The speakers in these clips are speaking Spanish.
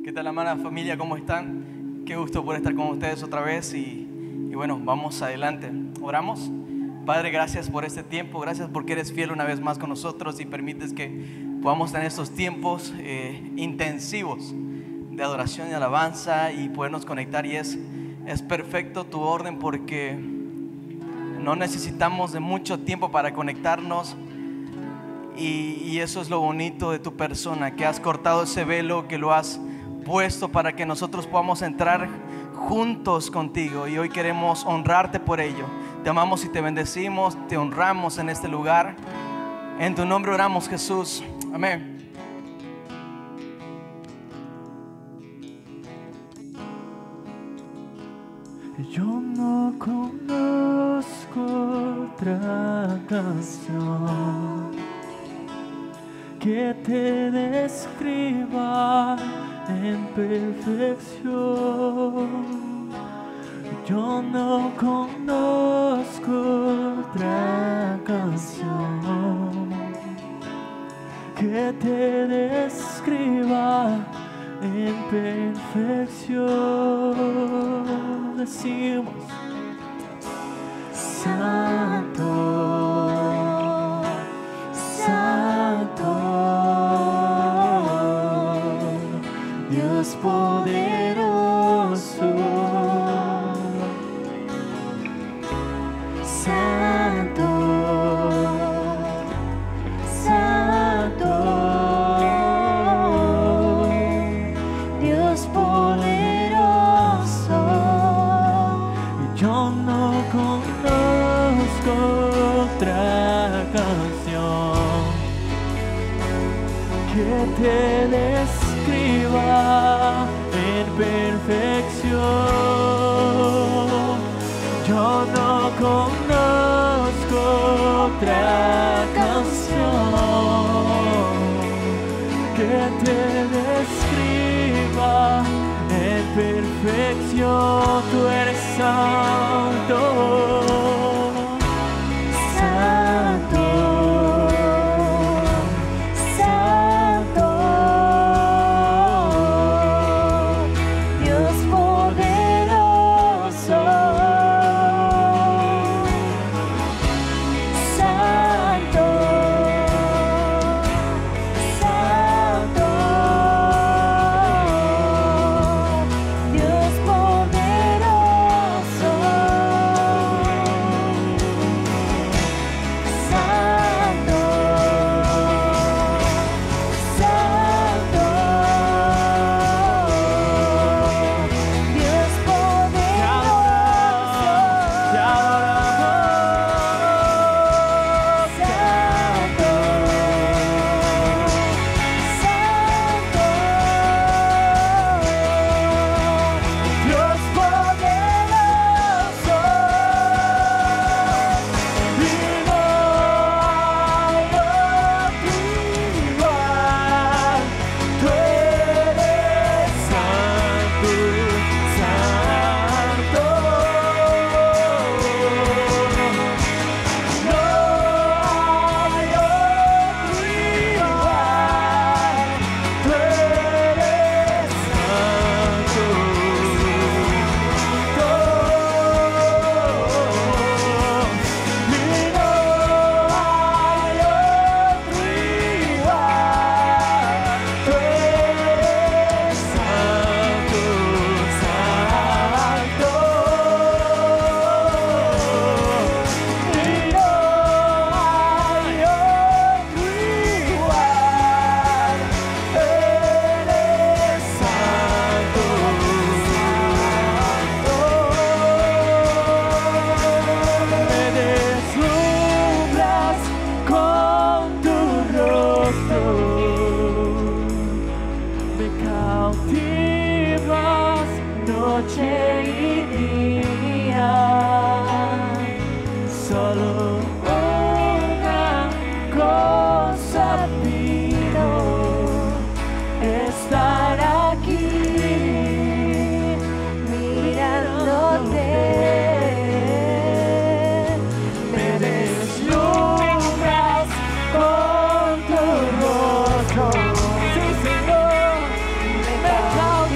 ¿Qué tal, amada familia? ¿Cómo están? Qué gusto poder estar con ustedes otra vez y bueno, vamos adelante. ¿Oramos? Padre, gracias por este tiempo, gracias porque eres fiel una vez más con nosotros y permites que podamos tener estos tiempos intensivos de adoración y alabanza y podernos conectar. Y es perfecto tu orden porque no necesitamos de mucho tiempo para conectarnos. Y eso es lo bonito de tu persona, que has cortado ese velo, que lo has puesto para que nosotros podamos entrar juntos contigo. Y hoy queremos honrarte por ello. Te amamos y te bendecimos, te honramos en este lugar. En tu nombre oramos, Jesús. Amén. Yo no conozco otra canción que te describa en perfección. Yo no conozco otra canción que te describa en perfección. Decimos: Santo, Santo, Dios poderoso. Santo, Santo, Dios poderoso. Yo no conozco otra canción que te describa en perfección. Yo no conozco otra canción que te describa en perfección. Tú eres santo, santo, santo, Dios poderoso. Santo, santo, Dios poderoso. Santo, santo, Dios poderoso. Te adoramos. Santo, santo, Dios poderoso. Y no hay otro igual. Tú eres santo, santo. No hay otro igual. Tú eres santo. Y no hay otro igual. Tú eres santo, santo. Y no hay otro igual. Eres santo, santo. Me deslumbras con tu rostro, me cautivas noche y día. Solo una cosa pido: estar aquí mirándote. Me deslumbras con tu rostro, sí, Señor. Me cautivas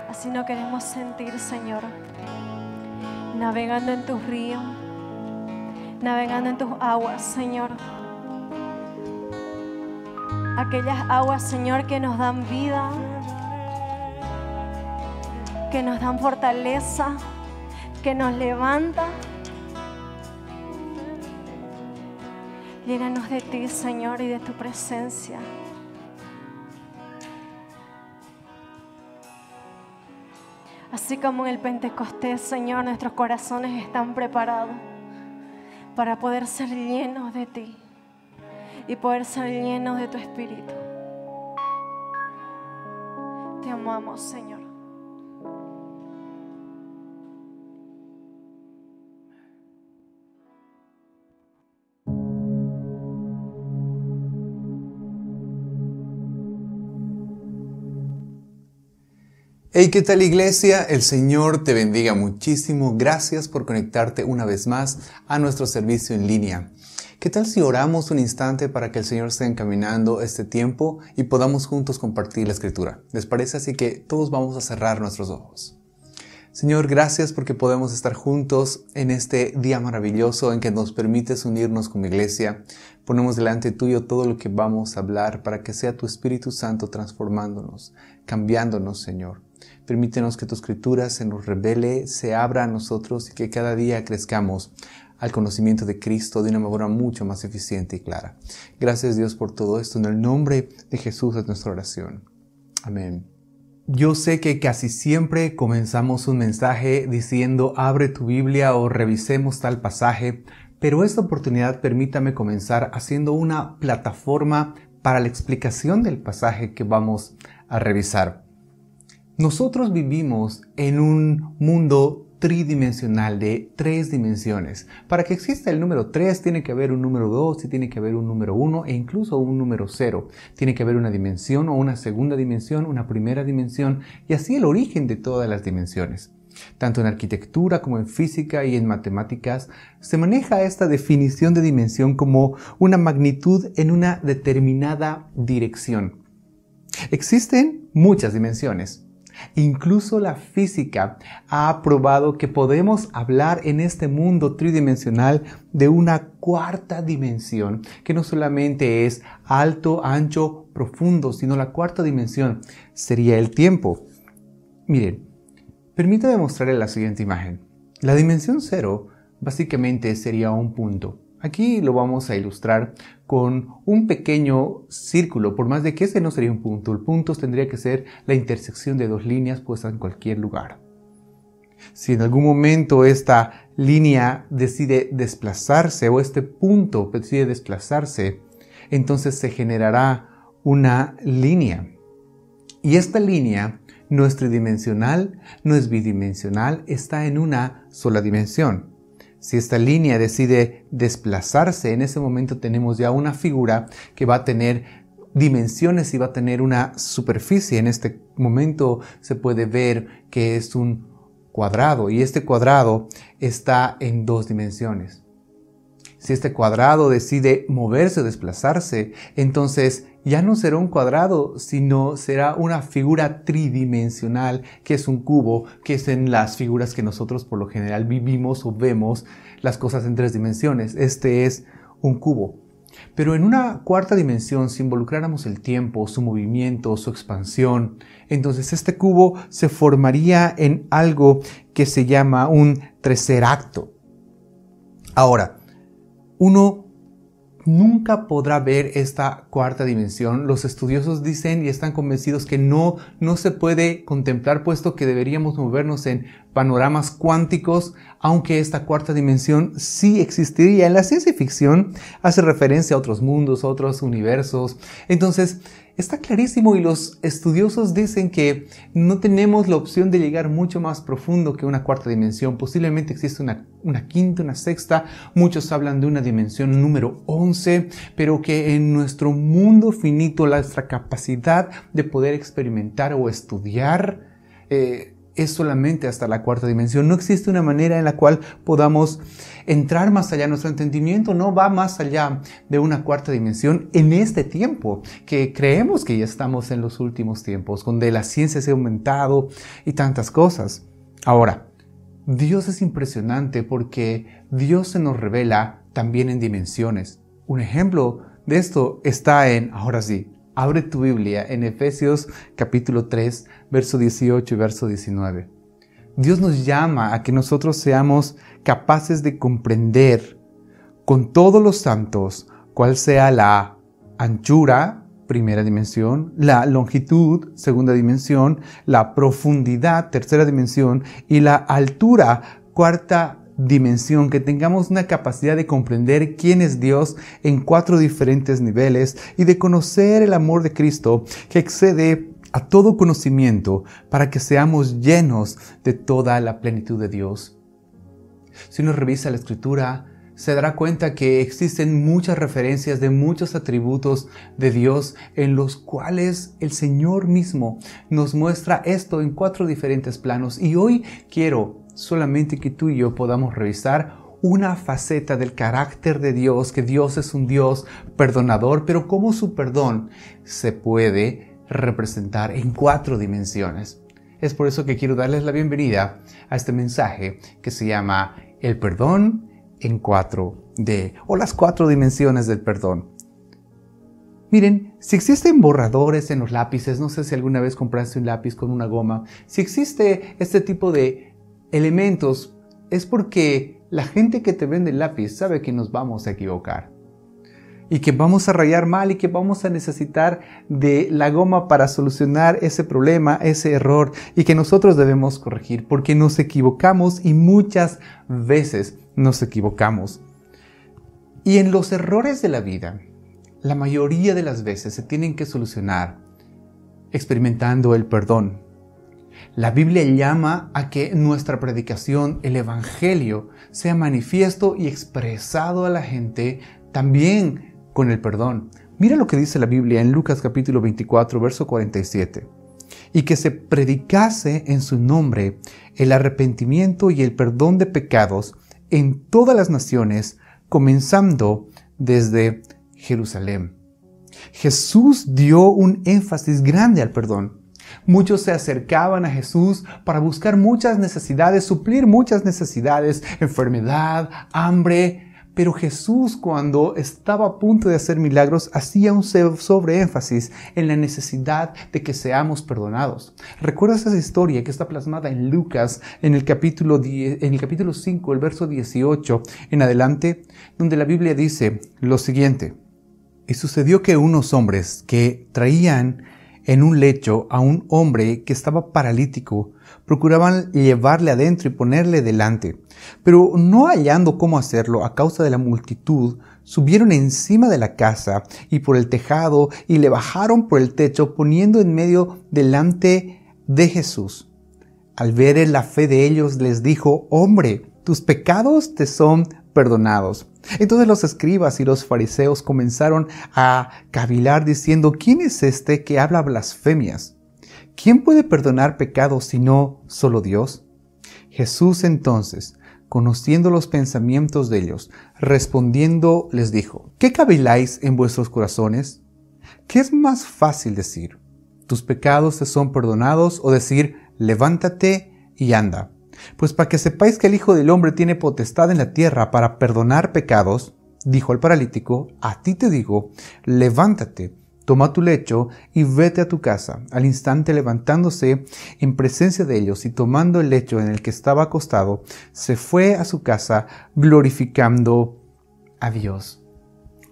Así nos queremos sentir, Señor, navegando en tus ríos, navegando en tus aguas, Señor. Aquellas aguas, Señor, que nos dan vida, que nos dan fortaleza, que nos levantan. Llénanos de ti, Señor, y de tu presencia. Así como en el Pentecostés, Señor, nuestros corazones están preparados para poder ser llenos de ti y poder ser llenos de tu Espíritu. Te amamos, Señor. Hey, ¿qué tal, iglesia? El Señor te bendiga muchísimo. Gracias por conectarte una vez más a nuestro servicio en línea. ¿Qué tal si oramos un instante para que el Señor esté encaminando este tiempo y podamos juntos compartir la Escritura? ¿Les parece? Así que todos vamos a cerrar nuestros ojos. Señor, gracias porque podemos estar juntos en este día maravilloso en que nos permites unirnos como iglesia. Ponemos delante tuyo todo lo que vamos a hablar para que sea tu Espíritu Santo transformándonos, cambiándonos, Señor. Permítenos que tu Escritura se nos revele, se abra a nosotros y que cada día crezcamos al conocimiento de Cristo de una manera mucho más eficiente y clara. Gracias, Dios, por todo esto. En el nombre de Jesús es nuestra oración. Amén. Yo sé que casi siempre comenzamos un mensaje diciendo abre tu Biblia o revisemos tal pasaje, pero esta oportunidad permítame comenzar haciendo una plataforma para la explicación del pasaje que vamos a revisar. Nosotros vivimos en un mundo tridimensional de 3 dimensiones. Para que exista el número 3 tiene que haber un número 2 y tiene que haber un número 1 e incluso un número 0. Tiene que haber una dimensión o una segunda dimensión, una primera dimensión y así el origen de todas las dimensiones. Tanto en arquitectura como en física y en matemáticas se maneja esta definición de dimensión como una magnitud en una determinada dirección. Existen muchas dimensiones. Incluso la física ha probado que podemos hablar en este mundo tridimensional de una cuarta dimensión, que no solamente es alto, ancho, profundo, sino la cuarta dimensión sería el tiempo. Miren, permítame mostrarles la siguiente imagen. La dimensión 0 básicamente sería un punto. Aquí lo vamos a ilustrar con un pequeño círculo, por más de que ese no sería un punto. El punto tendría que ser la intersección de 2 líneas puestas en cualquier lugar. Si en algún momento esta línea decide desplazarse o este punto decide desplazarse, entonces se generará una línea. Y esta línea no es tridimensional, no es bidimensional, está en una sola dimensión. Si esta línea decide desplazarse, en ese momento tenemos ya una figura que va a tener dimensiones y va a tener una superficie. En este momento se puede ver que es un cuadrado y este cuadrado está en 2 dimensiones. Si este cuadrado decide moverse o desplazarse, entonces ya no será un cuadrado, sino será una figura tridimensional, que es un cubo, que es en las figuras que nosotros por lo general vivimos o vemos las cosas en 3 dimensiones. Este es un cubo. Pero en una cuarta dimensión, si involucráramos el tiempo, su movimiento, su expansión, entonces este cubo se formaría en algo que se llama un tercer acto. Ahora, uno nunca podrá ver esta cuarta dimensión. Los estudiosos dicen y están convencidos que no se puede contemplar, puesto que deberíamos movernos en panoramas cuánticos, aunque esta cuarta dimensión sí existiría. En la ciencia ficción hace referencia a otros mundos, a otros universos. Entonces, está clarísimo y los estudiosos dicen que no tenemos la opción de llegar mucho más profundo que una cuarta dimensión. Posiblemente existe una quinta, una sexta. Muchos hablan de una dimensión número 11, pero que en nuestro mundo finito, nuestra capacidad de poder experimentar o estudiar es solamente hasta la cuarta dimensión. No existe una manera en la cual podamos entrar más allá. Nuestro entendimiento no va más allá de una cuarta dimensión en este tiempo, que creemos que ya estamos en los últimos tiempos, donde la ciencia se ha aumentado y tantas cosas. Ahora, Dios es impresionante porque Dios se nos revela también en dimensiones. Un ejemplo de esto está ahora sí, abre tu Biblia en Efesios capítulo 3, verso 18 y verso 19. Dios nos llama a que nosotros seamos capaces de comprender con todos los santos cuál sea la anchura, primera dimensión, la longitud, segunda dimensión, la profundidad, tercera dimensión, y la altura, cuarta dimensión, que tengamos una capacidad de comprender quién es Dios en 4 diferentes niveles y de conocer el amor de Cristo que excede a todo conocimiento para que seamos llenos de toda la plenitud de Dios. Si uno revisa la Escritura, se dará cuenta que existen muchas referencias de muchos atributos de Dios en los cuales el Señor mismo nos muestra esto en 4 diferentes planos. Y hoy quiero solamente que tú y yo podamos revisar una faceta del carácter de Dios, que Dios es un Dios perdonador, pero cómo su perdón se puede representar en 4 dimensiones. Es por eso que quiero darles la bienvenida a este mensaje que se llama El perdón en 4D, o las 4 dimensiones del perdón. Miren, si existen borradores en los lápices, no sé si alguna vez compraste un lápiz con una goma, si existe este tipo de elementos, es porque la gente que te vende el lápiz sabe que nos vamos a equivocar y que vamos a rayar mal y que vamos a necesitar de la goma para solucionar ese problema, ese error, y que nosotros debemos corregir porque nos equivocamos y muchas veces nos equivocamos. Y en los errores de la vida, la mayoría de las veces se tienen que solucionar experimentando el perdón. La Biblia llama a que nuestra predicación, el Evangelio, sea manifiesto y expresado a la gente también con el perdón. Mira lo que dice la Biblia en Lucas capítulo 24, verso 47. Y que se predicase en su nombre el arrepentimiento y el perdón de pecados en todas las naciones, comenzando desde Jerusalén. Jesús dio un énfasis grande al perdón. Muchos se acercaban a Jesús para buscar muchas necesidades, suplir muchas necesidades, enfermedad, hambre. Pero Jesús, cuando estaba a punto de hacer milagros, hacía un sobreénfasis en la necesidad de que seamos perdonados. ¿Recuerdas esa historia que está plasmada en Lucas, en el capítulo 5, el verso 18 en adelante, donde la Biblia dice lo siguiente? Y sucedió que unos hombres que traían en un lecho a un hombre que estaba paralítico, procuraban llevarle adentro y ponerle delante. Pero no hallando cómo hacerlo a causa de la multitud, subieron encima de la casa y por el tejado y le bajaron por el techo, poniendo en medio delante de Jesús. Al ver la fe de ellos, les dijo: hombre, tus pecados te son perdonados. Entonces los escribas y los fariseos comenzaron a cavilar diciendo: ¿quién es este que habla blasfemias? ¿Quién puede perdonar pecados sino solo Dios? Jesús entonces, conociendo los pensamientos de ellos, respondiendo les dijo: ¿qué caviláis en vuestros corazones? ¿Qué es más fácil decir: tus pecados te son perdonados, o decir: levántate y anda? Pues para que sepáis que el Hijo del Hombre tiene potestad en la tierra para perdonar pecados, dijo al paralítico: a ti te digo, levántate, toma tu lecho y vete a tu casa. Al instante, levantándose en presencia de ellos y tomando el lecho en el que estaba acostado, se fue a su casa glorificando a Dios.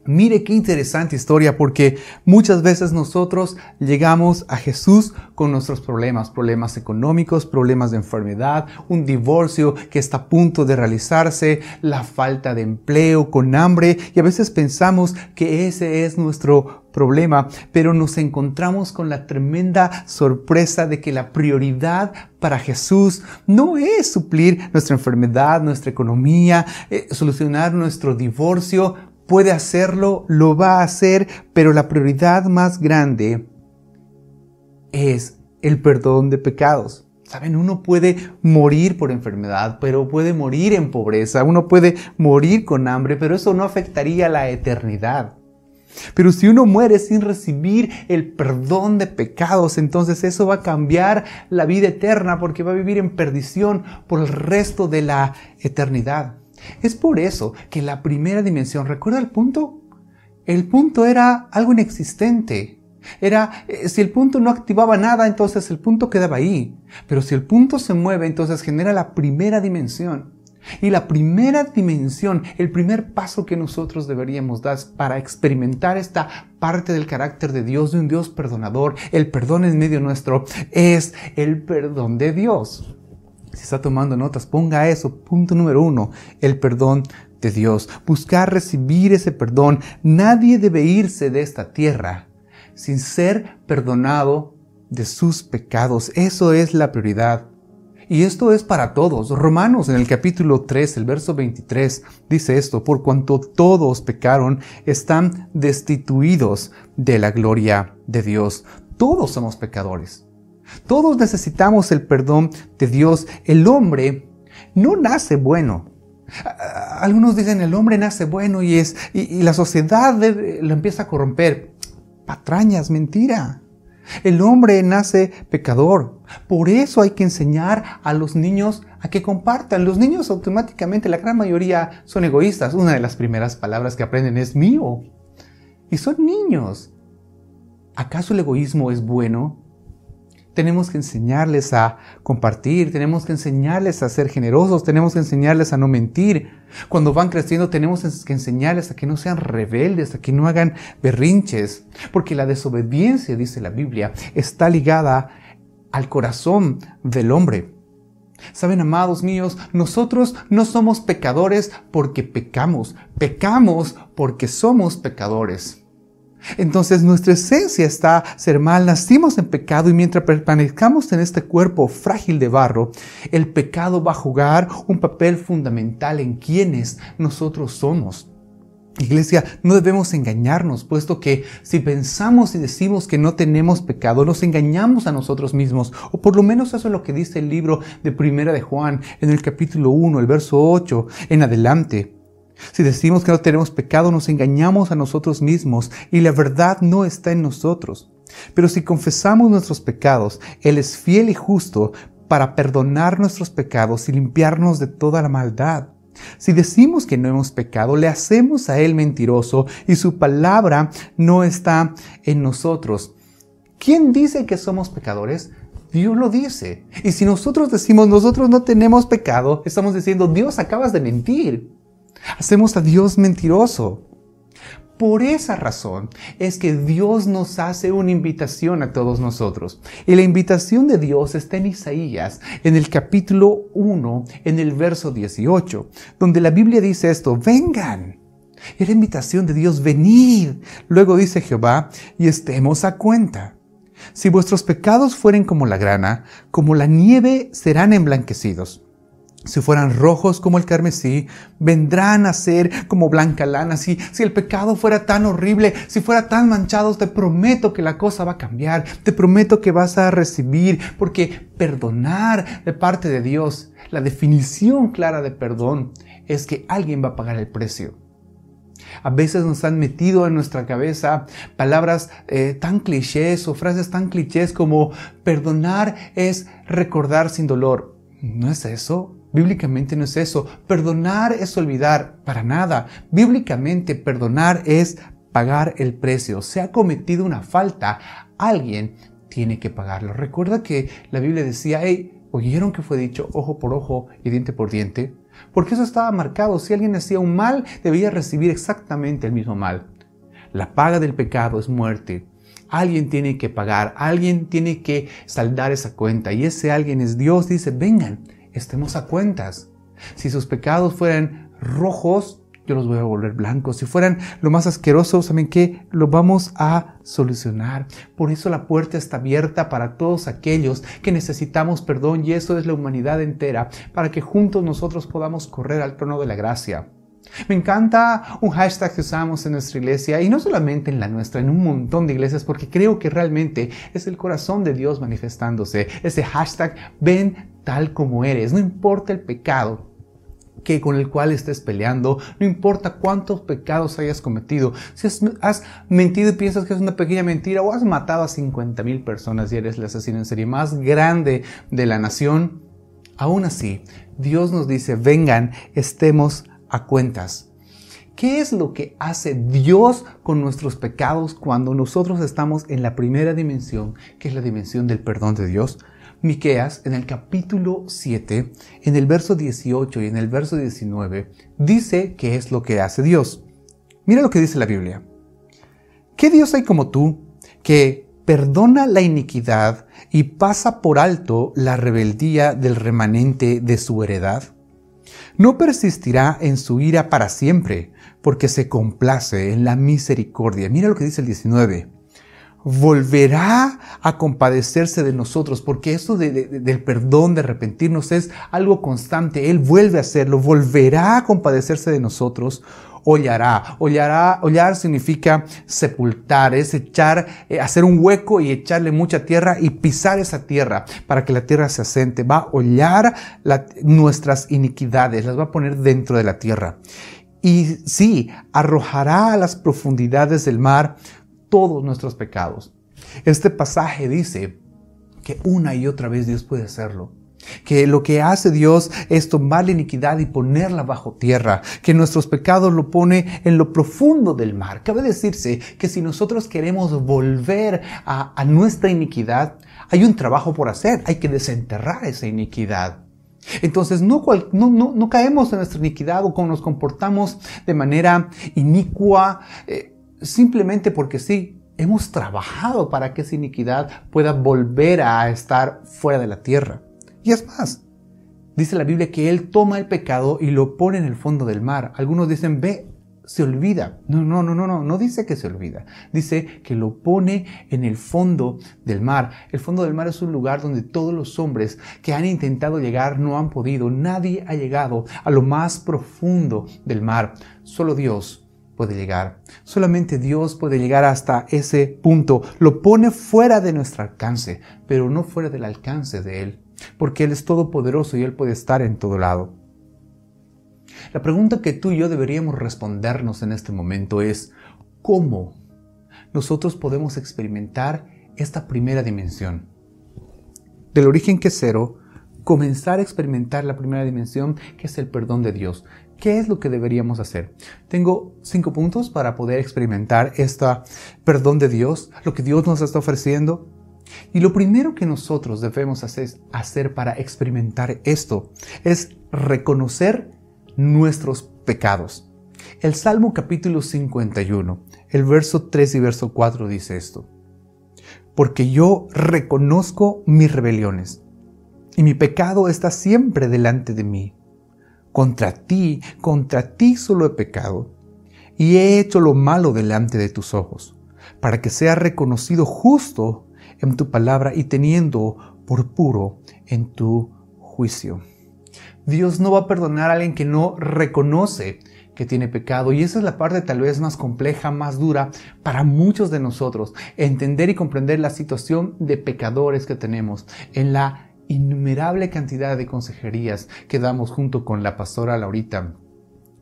Mire qué interesante historia, porque muchas veces nosotros llegamos a Jesús con nuestros problemas económicos, problemas de enfermedad, un divorcio que está a punto de realizarse, la falta de empleo, con hambre, y a veces pensamos que ese es nuestro problema, pero nos encontramos con la tremenda sorpresa de que la prioridad para Jesús no es suplir nuestra enfermedad, nuestra economía, solucionar nuestro divorcio. Puede hacerlo, lo va a hacer, pero la prioridad más grande es el perdón de pecados. Saben, uno puede morir por enfermedad, pero puede morir en pobreza. Uno puede morir con hambre, pero eso no afectaría la eternidad. Pero si uno muere sin recibir el perdón de pecados, entonces eso va a cambiar la vida eterna porque va a vivir en perdición por el resto de la eternidad. Es por eso que la primera dimensión, ¿recuerda el punto? El punto era algo inexistente. Si el punto no activaba nada, entonces el punto quedaba ahí. Pero si el punto se mueve, entonces genera la primera dimensión. Y la primera dimensión, el primer paso que nosotros deberíamos dar para experimentar esta parte del carácter de Dios, de un Dios perdonador, el perdón en medio nuestro, es el perdón de Dios. Si está tomando notas, ponga eso, punto número 1, el perdón de Dios. Buscar recibir ese perdón. Nadie debe irse de esta tierra sin ser perdonado de sus pecados. Eso es la prioridad. Y esto es para todos. Romanos en el capítulo 3, el verso 23, dice esto: por cuanto todos pecaron, están destituidos de la gloria de Dios. Todos somos pecadores. Todos necesitamos el perdón de Dios. El hombre no nace bueno. Algunos dicen el hombre nace bueno y la sociedad lo empieza a corromper. Patrañas, mentira. El hombre nace pecador. Por eso hay que enseñar a los niños a que compartan. Los niños automáticamente, la gran mayoría, son egoístas. Una de las primeras palabras que aprenden es mío. Y son niños. ¿Acaso el egoísmo es bueno? Tenemos que enseñarles a compartir, tenemos que enseñarles a ser generosos, tenemos que enseñarles a no mentir. Cuando van creciendo tenemos que enseñarles a que no sean rebeldes, a que no hagan berrinches. Porque la desobediencia, dice la Biblia, está ligada al corazón del hombre. Saben, amados míos, nosotros no somos pecadores porque pecamos. Pecamos porque somos pecadores. Entonces nuestra esencia está ser mal, nacimos en pecado y mientras permanezcamos en este cuerpo frágil de barro, el pecado va a jugar un papel fundamental en quienes nosotros somos. Iglesia, no debemos engañarnos, puesto que si pensamos y decimos que no tenemos pecado, nos engañamos a nosotros mismos, o por lo menos eso es lo que dice el libro de Primera de Juan, en el capítulo 1, el verso 8 en adelante. Si decimos que no tenemos pecado, nos engañamos a nosotros mismos y la verdad no está en nosotros. Pero si confesamos nuestros pecados, Él es fiel y justo para perdonar nuestros pecados y limpiarnos de toda la maldad. Si decimos que no hemos pecado, le hacemos a Él mentiroso y su palabra no está en nosotros. ¿Quién dice que somos pecadores? Dios lo dice. Y si nosotros decimos nosotros no tenemos pecado, estamos diciendo Dios, acabas de mentir. Hacemos a Dios mentiroso. Por esa razón es que Dios nos hace una invitación a todos nosotros. Y la invitación de Dios está en Isaías, en el capítulo 1, en el verso 18, donde la Biblia dice esto: vengan. Y la invitación de Dios: venid. Luego dice Jehová: y estemos a cuenta. Si vuestros pecados fueren como la grana, como la nieve serán emblanquecidos. Si fueran rojos como el carmesí, vendrán a ser como blanca lana. Si el pecado fuera tan horrible, si fuera tan manchado, te prometo que la cosa va a cambiar. Te prometo que vas a recibir, porque perdonar de parte de Dios, la definición clara de perdón es que alguien va a pagar el precio. A veces nos han metido en nuestra cabeza palabras tan clichés o frases tan clichés como perdonar es recordar sin dolor. ¿No es eso? Bíblicamente no es eso. Perdonar es olvidar, para nada. Bíblicamente perdonar es pagar el precio. Se ha cometido una falta, alguien tiene que pagarlo. Recuerda que la Biblia decía: ¿oyeron que fue dicho ojo por ojo y diente por diente? Porque eso estaba marcado. Si alguien hacía un mal, debía recibir exactamente el mismo mal. La paga del pecado es muerte. Alguien tiene que pagar, alguien tiene que saldar esa cuenta, y ese alguien es Dios. Dice: vengan, estemos a cuentas. Si sus pecados fueran rojos, yo los voy a volver blancos. Si fueran lo más asquerosos, ¿saben qué? Lo vamos a solucionar. Por eso la puerta está abierta para todos aquellos que necesitamos perdón, y eso es la humanidad entera, para que juntos nosotros podamos correr al trono de la gracia. Me encanta un hashtag que usamos en nuestra iglesia, y no solamente en la nuestra, en un montón de iglesias, porque creo que realmente es el corazón de Dios manifestándose. Ese hashtag, ven tal como eres. No importa el pecado con el cual estés peleando, no importa cuántos pecados hayas cometido, si has mentido y piensas que es una pequeña mentira, o has matado a 50,000 personas y eres el asesino en serie más grande de la nación, aún así, Dios nos dice, vengan, estemos a cuentas. ¿Qué es lo que hace Dios con nuestros pecados cuando nosotros estamos en la primera dimensión, que es la dimensión del perdón de Dios? Miqueas, en el capítulo 7, en el verso 18 y en el verso 19, dice qué es lo que hace Dios. Mira lo que dice la Biblia. ¿Qué Dios hay como tú, que perdona la iniquidad y pasa por alto la rebeldía del remanente de su heredad? No persistirá en su ira para siempre, porque se complace en la misericordia. Mira lo que dice el 19. Volverá a compadecerse de nosotros, porque eso del perdón, de arrepentirnos, es algo constante. Él vuelve a hacerlo, volverá a compadecerse de nosotros. Hollar significa sepultar, es hacer un hueco y echarle mucha tierra y pisar esa tierra para que la tierra se asente. Va a hollar nuestras iniquidades, las va a poner dentro de la tierra. Y sí, arrojará a las profundidades del mar todos nuestros pecados. Este pasaje dice que una y otra vez Dios puede hacerlo. Que lo que hace Dios es tomar la iniquidad y ponerla bajo tierra. Que nuestros pecados lo pone en lo profundo del mar. Cabe decirse que si nosotros queremos volver a nuestra iniquidad, hay un trabajo por hacer. Hay que desenterrar esa iniquidad. Entonces no caemos en nuestra iniquidad o nos comportamos de manera inicua simplemente porque sí. Hemos trabajado para que esa iniquidad pueda volver a estar fuera de la tierra. Y es más, dice la Biblia que Él toma el pecado y lo pone en el fondo del mar. Algunos dicen, se olvida. No dice que se olvida. Dice que lo pone en el fondo del mar. El fondo del mar es un lugar donde todos los hombres que han intentado llegar no han podido. Nadie ha llegado a lo más profundo del mar. Solo Dios puede llegar. Solamente Dios puede llegar hasta ese punto. Lo pone fuera de nuestro alcance, pero no fuera del alcance de Él, porque Él es todopoderoso y Él puede estar en todo lado. La pregunta que tú y yo deberíamos respondernos en este momento es, ¿cómo nosotros podemos experimentar esta primera dimensión? Del origen que es cero, comenzar a experimentar la primera dimensión, que es el perdón de Dios. ¿Qué es lo que deberíamos hacer? Tengo 5 puntos para poder experimentar este perdón de Dios, lo que Dios nos está ofreciendo. Y lo primero que nosotros debemos hacer para experimentar esto es reconocer nuestros pecados. El Salmo capítulo 51, el verso 3 y verso 4 dice esto. Porque yo reconozco mis rebeliones y mi pecado está siempre delante de mí. Contra ti solo he pecado y he hecho lo malo delante de tus ojos, para que sea reconocido justo en tu palabra y teniendo por puro en tu juicio. Dios no va a perdonar a alguien que no reconoce que tiene pecado, y esa es la parte tal vez más compleja, más dura para muchos de nosotros, entender y comprender la situación de pecadores que tenemos en la innumerable cantidad de consejerías que damos junto con la pastora Laurita.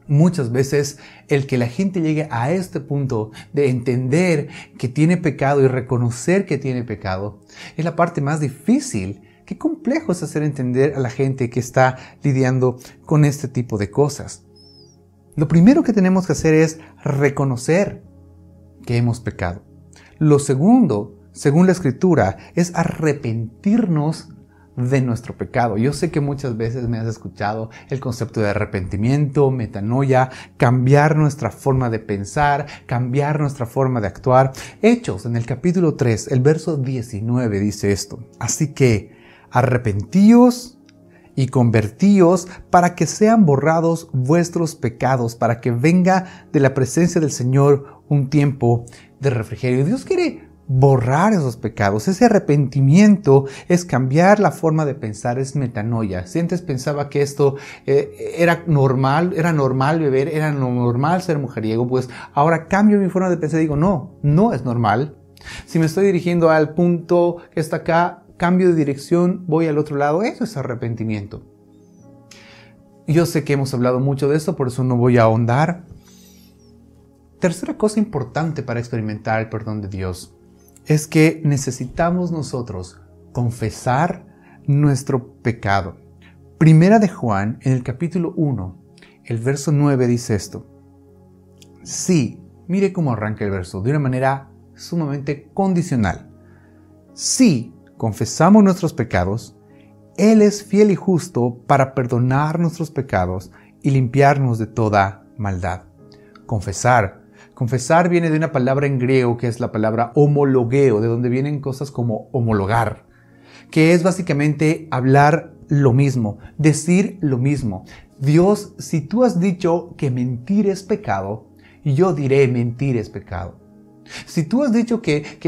Muchas veces el que la gente llegue a este punto de entender que tiene pecado y reconocer que tiene pecado es la parte más difícil. Qué complejo es hacer entender a la gente que está lidiando con este tipo de cosas. Lo primero que tenemos que hacer es reconocer que hemos pecado. Lo segundo, según la Escritura, es arrepentirnos de nuestro pecado. Yo sé que muchas veces me has escuchado el concepto de arrepentimiento, metanoia, cambiar nuestra forma de pensar, cambiar nuestra forma de actuar. Hechos, en el capítulo 3, el verso 19 dice esto. Así que arrepentíos y convertíos para que sean borrados vuestros pecados, para que venga de la presencia del Señor un tiempo de refrigerio. Dios quiere borrar esos pecados. Ese arrepentimiento es cambiar la forma de pensar, es metanoia. Si antes pensaba que esto era normal beber, era normal ser mujeriego, pues ahora cambio mi forma de pensar y digo, no es normal. Si me estoy dirigiendo al punto que está acá, cambio de dirección, voy al otro lado, eso es arrepentimiento. Yo sé que hemos hablado mucho de esto, por eso no voy a ahondar. Tercera cosa importante para experimentar el perdón de Dios es que necesitamos nosotros confesar nuestro pecado. Primera de Juan, en el capítulo 1, el verso 9 dice esto. Sí, mire cómo arranca el verso, de una manera sumamente condicional. Si confesamos nuestros pecados, Él es fiel y justo para perdonar nuestros pecados y limpiarnos de toda maldad. Confesar viene de una palabra en griego que es la palabra homologeo, de donde vienen cosas como homologar, que es básicamente hablar lo mismo, decir lo mismo. Dios, si tú has dicho que mentir es pecado, yo diré mentir es pecado. Si tú has dicho que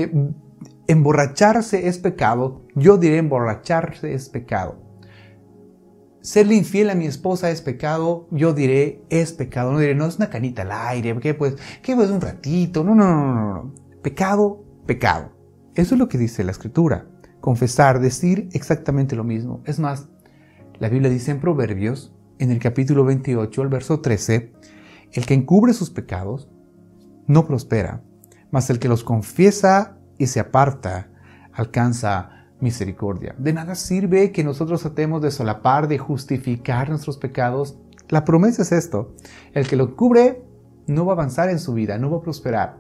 emborracharse es pecado, yo diré emborracharse es pecado. Serle infiel a mi esposa es pecado, yo diré es pecado. No diré, no, es una canita al aire, ¿qué pues un ratito? No. Pecado. Eso es lo que dice la Escritura. Confesar, decir exactamente lo mismo. Es más, la Biblia dice en Proverbios, en el capítulo 28, el verso 13, el que encubre sus pecados no prospera, mas el que los confiesa y se aparta alcanza misericordia. De nada sirve que nosotros tratemos de solapar, de justificar nuestros pecados. La promesa es esto: el que lo cubre no va a avanzar en su vida, no va a prosperar.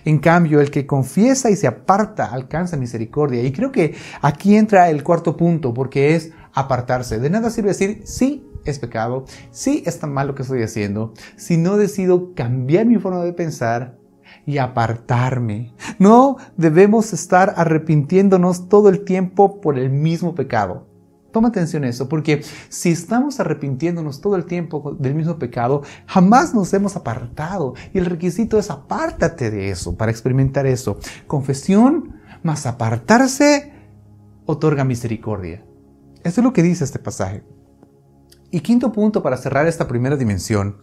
En cambio, el que confiesa y se aparta alcanza misericordia. Y creo que aquí entra el cuarto punto, porque es apartarse. De nada sirve decir, sí, es pecado, sí, está mal lo que estoy haciendo, si no decido cambiar mi forma de pensar y apartarme. No debemos estar arrepintiéndonos todo el tiempo por el mismo pecado. Toma atención a eso, porque si estamos arrepintiéndonos todo el tiempo del mismo pecado, jamás nos hemos apartado. Y el requisito es apártate de eso, para experimentar eso. Confesión más apartarse otorga misericordia. Eso es lo que dice este pasaje. Y quinto punto para cerrar esta primera dimensión.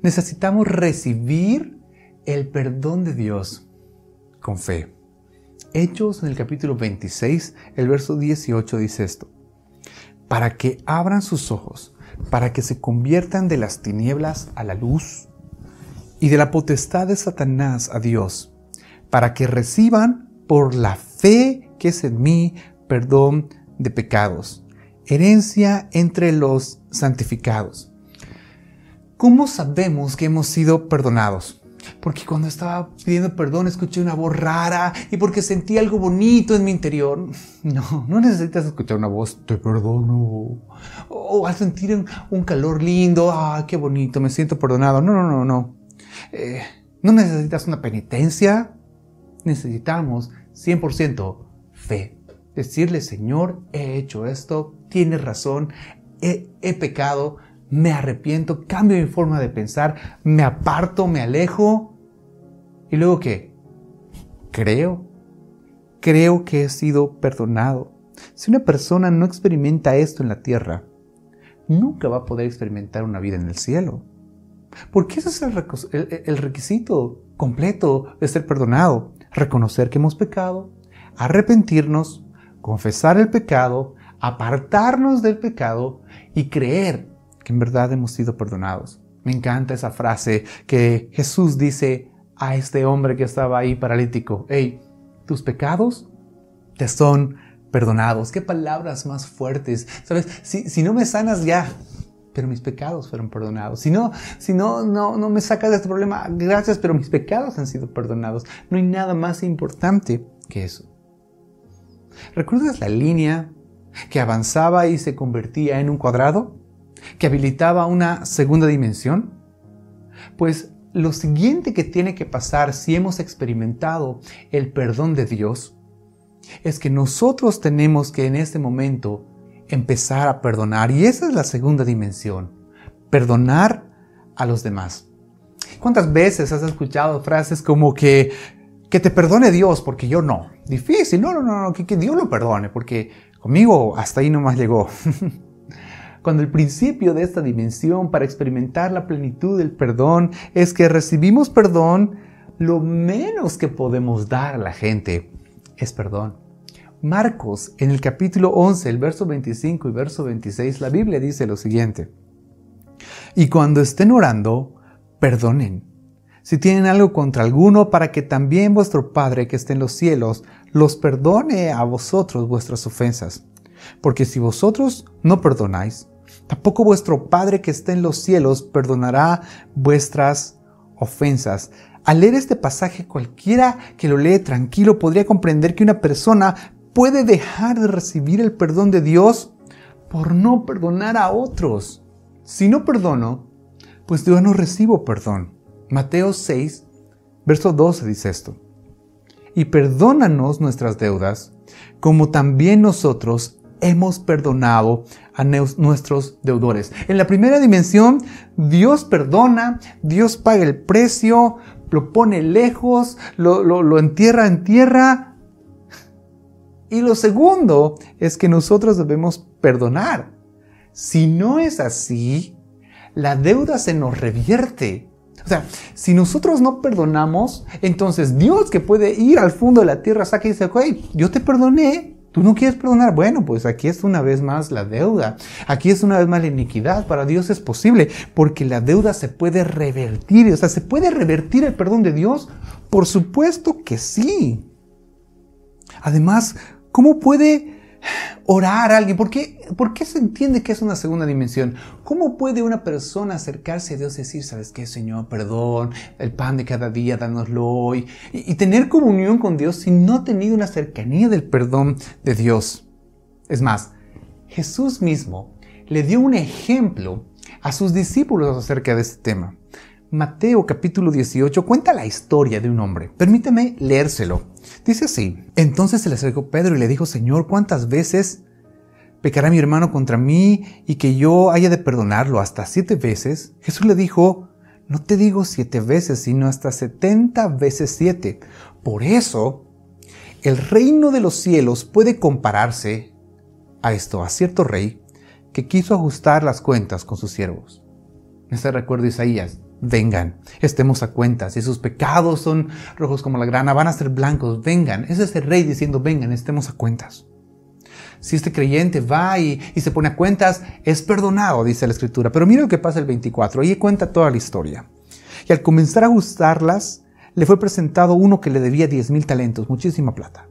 Necesitamos recibir el perdón de Dios con fe. Hechos en el capítulo 26, el verso 18 dice esto. Para que abran sus ojos, para que se conviertan de las tinieblas a la luz y de la potestad de Satanás a Dios, para que reciban por la fe que es en mí perdón de pecados, herencia entre los santificados. ¿Cómo sabemos que hemos sido perdonados? Porque cuando estaba pidiendo perdón escuché una voz rara y porque sentí algo bonito en mi interior. No necesitas escuchar una voz, te perdono. O al sentir un calor lindo, qué bonito, me siento perdonado. No. No necesitas una penitencia. Necesitamos 100% fe. Decirle, Señor, he hecho esto, tienes razón, he pecado. Me arrepiento, cambio mi forma de pensar, me aparto, me alejo. ¿Y luego qué? Creo que he sido perdonado. Si una persona no experimenta esto en la tierra, nunca va a poder experimentar una vida en el cielo. Porque ese es el requisito completo de ser perdonado. Reconocer que hemos pecado, arrepentirnos, confesar el pecado, apartarnos del pecado y creer que en verdad hemos sido perdonados. Me encanta esa frase que Jesús dice a este hombre que estaba ahí paralítico. Hey, tus pecados te son perdonados. Qué palabras más fuertes. ¿Sabes? Si no me sanas ya, pero mis pecados fueron perdonados. Si no me sacas de este problema, gracias, pero mis pecados han sido perdonados. No hay nada más importante que eso. ¿Recuerdas la línea que avanzaba y se convertía en un cuadrado? ¿Que habilitaba una segunda dimensión? Pues lo siguiente que tiene que pasar si hemos experimentado el perdón de Dios es que nosotros tenemos que en este momento empezar a perdonar. Y esa es la segunda dimensión, perdonar a los demás. ¿Cuántas veces has escuchado frases como que que te perdone Dios, porque yo no. Difícil, no, que Dios lo perdone, porque conmigo hasta ahí nomás llegó. Cuando el principio de esta dimensión para experimentar la plenitud del perdón es que recibimos perdón, lo menos que podemos dar a la gente es perdón. Marcos, en el capítulo 11, el verso 25 y verso 26, la Biblia dice lo siguiente: y cuando estén orando, perdonen si tienen algo contra alguno, para que también vuestro Padre que está en los cielos los perdone a vosotros vuestras ofensas. Porque si vosotros no perdonáis, tampoco vuestro Padre que está en los cielos perdonará vuestras ofensas. Al leer este pasaje, cualquiera que lo lee tranquilo podría comprender que una persona puede dejar de recibir el perdón de Dios por no perdonar a otros. Si no perdono, pues yo no recibo perdón. Mateo 6, verso 12 dice esto: y perdónanos nuestras deudas, como también nosotros hemos perdonado a nuestros deudores. En la primera dimensión, Dios perdona, Dios paga el precio, lo pone lejos, lo entierra en tierra. Y lo segundo es que nosotros debemos perdonar. Si no es así, la deuda se nos revierte. O sea, si nosotros no perdonamos, entonces Dios, que puede ir al fondo de la tierra, saca y dice: hey, yo te perdoné, ¿tú no quieres perdonar? Bueno, pues aquí es una vez más la deuda. Aquí es una vez más la iniquidad. Para Dios es posible, porque la deuda se puede revertir. O sea, ¿se puede revertir el perdón de Dios? Por supuesto que sí. Además, ¿cómo puede orar a alguien? ¿Por qué se entiende que es una segunda dimensión? ¿Cómo puede una persona acercarse a Dios y decir: ¿sabes qué, Señor? Perdón, el pan de cada día, dánoslo hoy. Y tener comunión con Dios si no ha tenido una cercanía del perdón de Dios. Es más, Jesús mismo le dio un ejemplo a sus discípulos acerca de este tema. Mateo capítulo 18 cuenta la historia de un hombre. Permítame leérselo. Dice así: entonces se le acercó Pedro y le dijo: Señor, ¿cuántas veces pecará mi hermano contra mí y que yo haya de perdonarlo? ¿Hasta 7 veces? Jesús le dijo: no te digo 7 veces, sino hasta 70 veces 7. Por eso, el reino de los cielos puede compararse a esto, a cierto rey que quiso ajustar las cuentas con sus siervos. Este recuerdo de Isaías: vengan, estemos a cuentas. Si sus pecados son rojos como la grana, van a ser blancos. Vengan. Ese es el rey diciendo: vengan, estemos a cuentas. Si este creyente va y se pone a cuentas, es perdonado, dice la Escritura. Pero mira lo que pasa el 24. Ahí cuenta toda la historia. Y al comenzar a ajustarlas, le fue presentado uno que le debía 10,000 talentos, muchísima plata.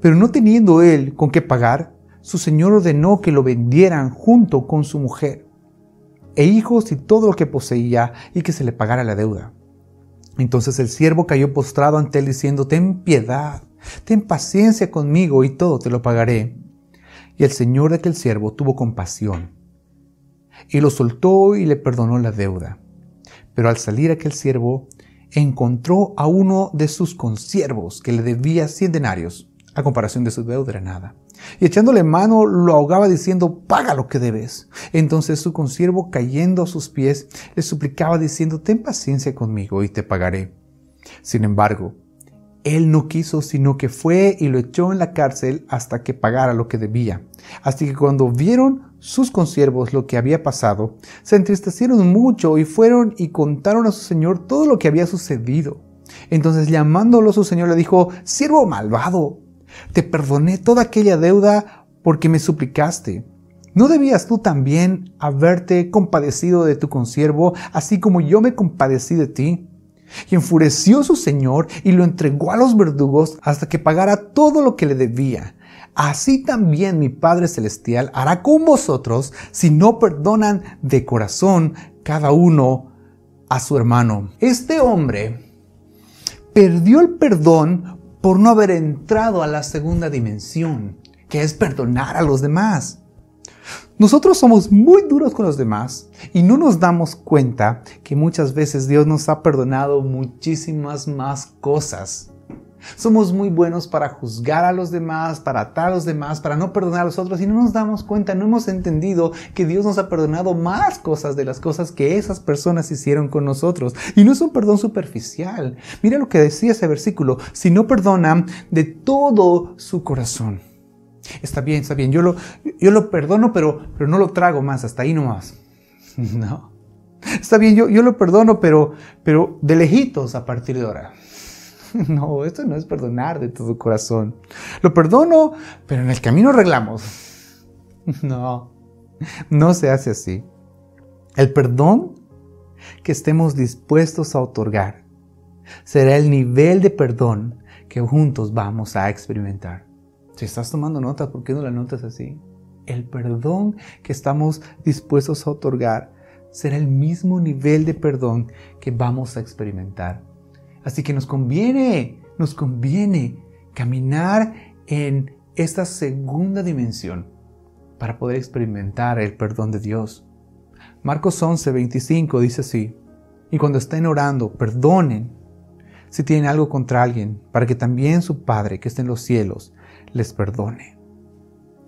Pero no teniendo él con qué pagar, su señor ordenó que lo vendieran junto con su mujer e hijos y todo lo que poseía, y que se le pagara la deuda. Entonces el siervo cayó postrado ante él diciendo: ten piedad, ten paciencia conmigo y todo te lo pagaré. Y el señor de aquel siervo tuvo compasión y lo soltó y le perdonó la deuda. Pero al salir aquel siervo encontró a uno de sus consiervos que le debía 100 denarios. A comparación de su deuda era nada. Y echándole mano lo ahogaba diciendo: paga lo que debes. Entonces su consiervo, cayendo a sus pies, le suplicaba diciendo: ten paciencia conmigo y te pagaré. Sin embargo, él no quiso, sino que fue y lo echó en la cárcel hasta que pagara lo que debía. Así que cuando vieron sus consiervos lo que había pasado, se entristecieron mucho y fueron y contaron a su señor todo lo que había sucedido. Entonces, llamándolo su señor, le dijo: siervo malvado, te perdoné toda aquella deuda porque me suplicaste. ¿No debías tú también haberte compadecido de tu consiervo, así como yo me compadecí de ti? Y enfureció su señor y lo entregó a los verdugos hasta que pagara todo lo que le debía. Así también mi Padre Celestial hará con vosotros si no perdonan de corazón cada uno a su hermano. Este hombre perdió el perdón por no haber entrado a la segunda dimensión, que es perdonar a los demás. Nosotros somos muy duros con los demás y no nos damos cuenta que muchas veces Dios nos ha perdonado muchísimas más cosas Somos muy buenos para juzgar a los demás, para atar a los demás, para no perdonar a los otros y no nos damos cuenta, no hemos entendido que Dios nos ha perdonado más cosas de las cosas que esas personas hicieron con nosotros. Y no es un perdón superficial. Mira lo que decía ese versículo, si no perdonan de todo su corazón. Está bien, yo lo perdono, pero no lo trago más, hasta ahí nomás. No. Está bien, yo lo perdono, pero de lejitos a partir de ahora. No, esto no es perdonar de todo corazón. Lo perdono, pero en el camino arreglamos. No se hace así. El perdón que estemos dispuestos a otorgar será el nivel de perdón que juntos vamos a experimentar. Si estás tomando nota, ¿por qué no la notas así? El perdón que estamos dispuestos a otorgar será el mismo nivel de perdón que vamos a experimentar. Así que nos conviene caminar en esta segunda dimensión para poder experimentar el perdón de Dios. Marcos 11:25 dice así: y cuando estén orando, perdonen si tienen algo contra alguien, para que también su Padre que está en los cielos les perdone.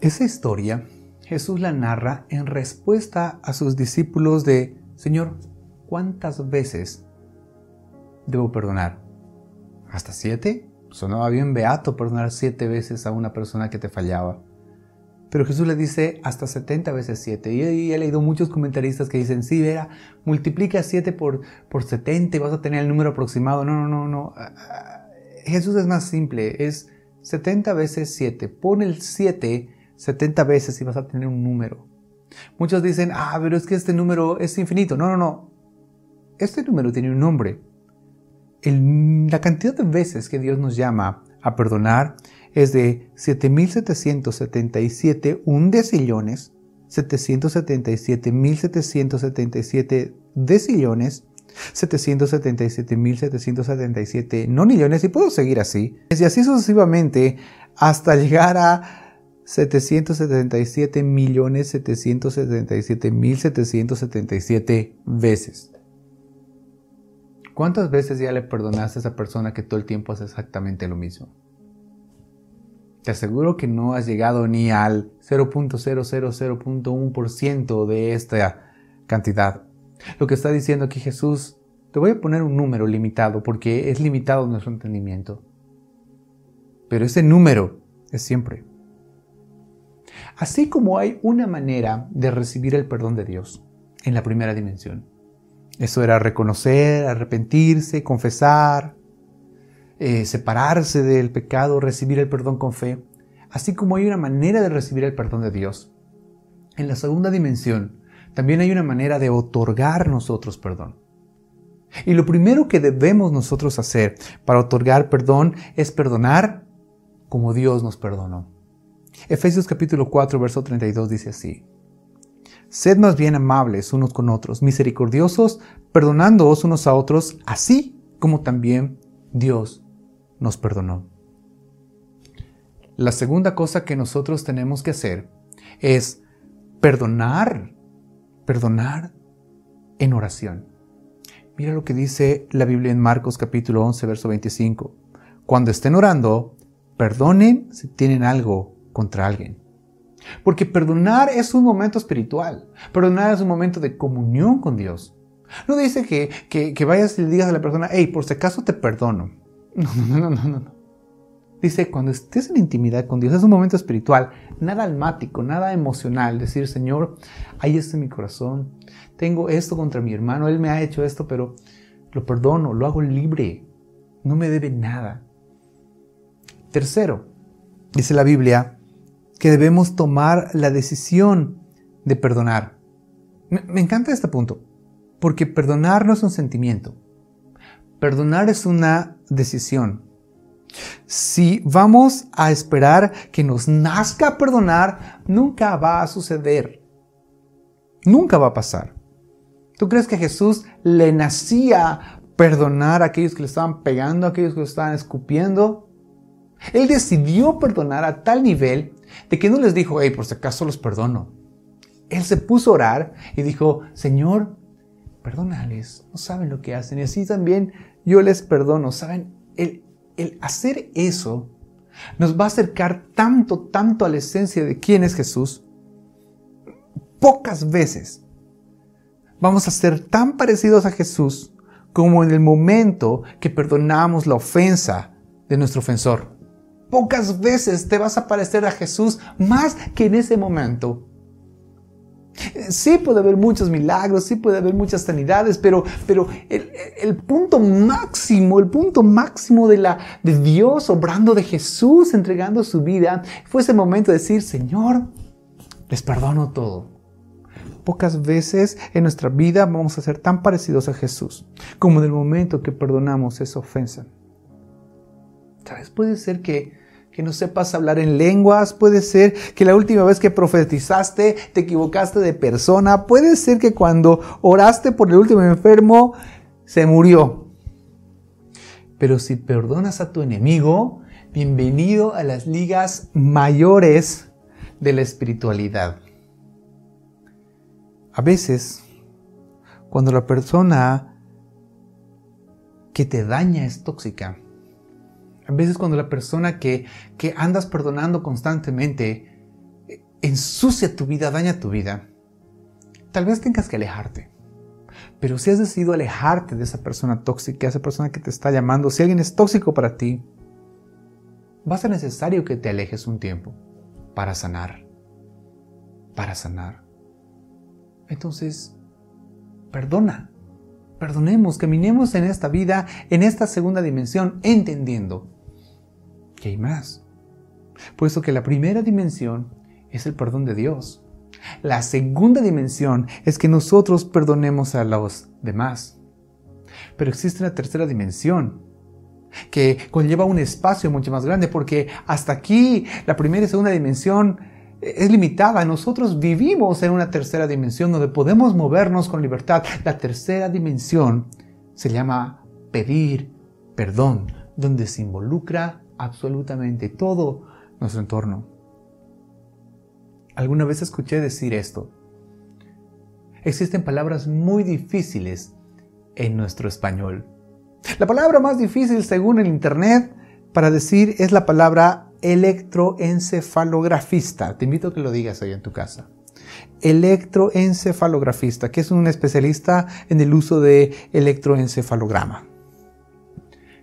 Esa historia Jesús la narra en respuesta a sus discípulos de: Señor, ¿cuántas veces debo perdonar? ¿Hasta 7? Sonaba bien beato perdonar 7 veces a una persona que te fallaba. Pero Jesús le dice hasta 70 veces 7. Y he leído muchos comentaristas que dicen: sí, verá, multiplica 7 por 70 y vas a tener el número aproximado. No. Jesús es más simple, es 70 veces 7. Pon el 7 70 veces y vas a tener un número. Muchos dicen: pero es que este número es infinito. No. Este número tiene un nombre. La cantidad de veces que Dios nos llama a perdonar es de 7,777 undecillones, 777,777 decillones, 777,777 nonillones, y puedo seguir así. Y así sucesivamente hasta llegar a 777,777,777 veces. ¿Cuántas veces ya le perdonaste a esa persona que todo el tiempo hace exactamente lo mismo? Te aseguro que no has llegado ni al 0.000.1% de esta cantidad. Lo que está diciendo aquí Jesús, te voy a poner un número limitado porque es limitado nuestro entendimiento. Pero ese número es siempre. Así como hay una manera de recibir el perdón de Dios en la primera dimensión. Eso era reconocer, arrepentirse, confesar, separarse del pecado, recibir el perdón con fe. Así como hay una manera de recibir el perdón de Dios, en la segunda dimensión también hay una manera de otorgar nosotros perdón. Y lo primero que debemos nosotros hacer para otorgar perdón es perdonar como Dios nos perdonó. Efesios capítulo 4, verso 32 dice así: sed más bien amables unos con otros, misericordiosos, perdonándoos unos a otros, así como también Dios nos perdonó. La segunda cosa que nosotros tenemos que hacer es perdonar en oración. Mira lo que dice la Biblia en Marcos capítulo 11, verso 25. Cuando estén orando, perdonen si tienen algo contra alguien. Porque perdonar es un momento espiritual. Perdonar es un momento de comunión con Dios. No dice que vayas y le digas a la persona: hey, por si acaso te perdono. No. Dice, cuando estés en intimidad con Dios, es un momento espiritual, nada almático, nada emocional. Decir: Señor, ahí está mi corazón, tengo esto contra mi hermano, él me ha hecho esto, pero lo perdono, lo hago libre, no me debe nada. Tercero, dice la Biblia que debemos tomar la decisión de perdonar. Me encanta este punto, porque perdonar no es un sentimiento, perdonar es una decisión. Si vamos a esperar que nos nazca perdonar, nunca va a suceder. Nunca va a pasar. ¿Tú crees que a Jesús le nacía perdonar a aquellos que le estaban pegando, a aquellos que le estaban escupiendo? Él decidió perdonar a tal nivel de que no les dijo: hey, por si acaso los perdono. Él se puso a orar y dijo: Señor, perdónales, no saben lo que hacen. Y así también yo les perdono. ¿Saben? el hacer eso nos va a acercar tanto a la esencia de quién es Jesús. Pocas veces vamos a ser tan parecidos a Jesús como en el momento que perdonamos la ofensa de nuestro ofensor. Pocas veces te vas a parecer a Jesús más que en ese momento. Sí puede haber muchos milagros, sí puede haber muchas sanidades, pero el punto máximo de Dios obrando, de Jesús entregando su vida, fue ese momento de decir: Señor, les perdono todo. Pocas veces en nuestra vida vamos a ser tan parecidos a Jesús como en el momento que perdonamos esa ofensa. ¿Sabes? Puede ser que no sepas hablar en lenguas, puede ser que la última vez que profetizaste te equivocaste de persona, puede ser que cuando oraste por el último enfermo se murió. Pero si perdonas a tu enemigo, bienvenido a las ligas mayores de la espiritualidad. A veces, cuando la persona que te daña es tóxica, a veces cuando la persona que andas perdonando constantemente ensucia tu vida, daña tu vida, tal vez tengas que alejarte. Pero si has decidido alejarte de esa persona tóxica, esa persona que te está llamando, si alguien es tóxico para ti, va a ser necesario que te alejes un tiempo para sanar. Entonces, perdonemos, caminemos en esta vida, en esta segunda dimensión, entendiendo que hay más. Puesto que la primera dimensión es el perdón de Dios. La segunda dimensión es que nosotros perdonemos a los demás. Pero existe una tercera dimensión que conlleva un espacio mucho más grande, porque hasta aquí la primera y segunda dimensión es limitada. Nosotros vivimos en una tercera dimensión donde podemos movernos con libertad. La tercera dimensión se llama pedir perdón, donde se involucra absolutamente todo nuestro entorno. Alguna vez escuché decir esto: existen palabras muy difíciles en nuestro español. La palabra más difícil, según el internet, para decir es la palabra electroencefalografista. Te invito a que lo digas ahí en tu casa. Electroencefalografista, que es un especialista en el uso de electroencefalograma.